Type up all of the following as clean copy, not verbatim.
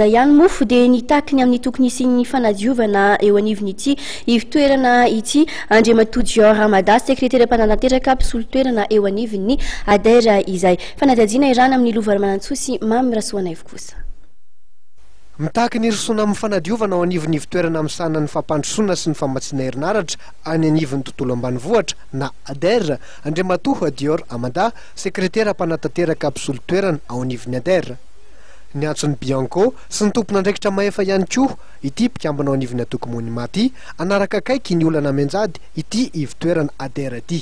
ihany mofo dia nitakiny amin'ny tokony isin'ny fanadiovana eo anivony ity ivitoerana ity Andriamatoa Dior Ramada sekretera mpananateraka mpisolo-toerana eo anivony adera izay fanadihadiana irana amin'ny Lova Manantsosy Mamy Rasoana ivo kosa. Mitaky ny risoana amin'ny fanadiovana ao anivon'ny ivitoerana amin'ny sanany fampandrosoana sy ny famatsiana herinaratra any anivon'ny tontolo ambanivohitra na ADER Andriamatoa Dior Ramada sekretera mpananateraka mpisolo-toerana ao anivon'ny ADER. Ny antsony Bianco sy ny tompon'andraikitra maefa ihany koa ity mpikambana ao anivon'ny atoko monima ity anaraka akaiky ny olana menjady ity ivitoerana ADER ity.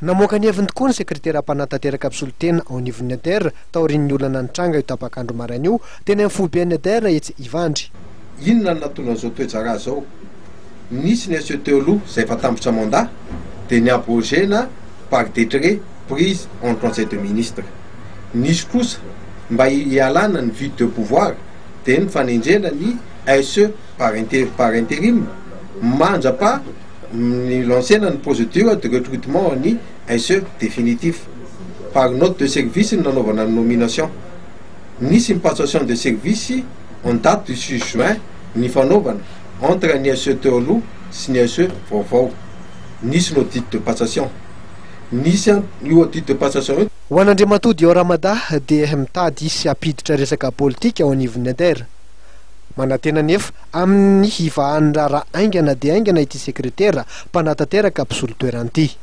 Namoaka ny heviny tokoa ny sekretera mpananateraka mpisolo-tena ao anivon'ny ADER taorian'ny olana nitranga io tapakandro maraina io teny amin'ny foiben'ny ADER etsy Ivandry. Inona natona zao toejara zao? Nisy ny aseho teo aloha izay efa tampotra mandat dia ny abrogena par décret prise en conseil de ministre. Nisy kosa mba hialana ny vide de pouvoir dia ny fanendrena ny SE par intérim mandrapa ny lancena ny procédure de recrutement ny SE définitif par note de service ny nanaovana ny nomination. Nisy ny passation de service en date du 6 juin ny fanaovana entre ny SE teo aloha sy ny SE vaovao. Nisy l'audit de passation. Nisy io audit de passation ho an'Andriamatoa Dior Ramada dia mitady sy apiditra resaka politika ao anivon'ny ADER. Manantena nefa amin'ny hivahany rara aingana dia aingana ity sekretera mpananateraka mpisolo-toerana ity.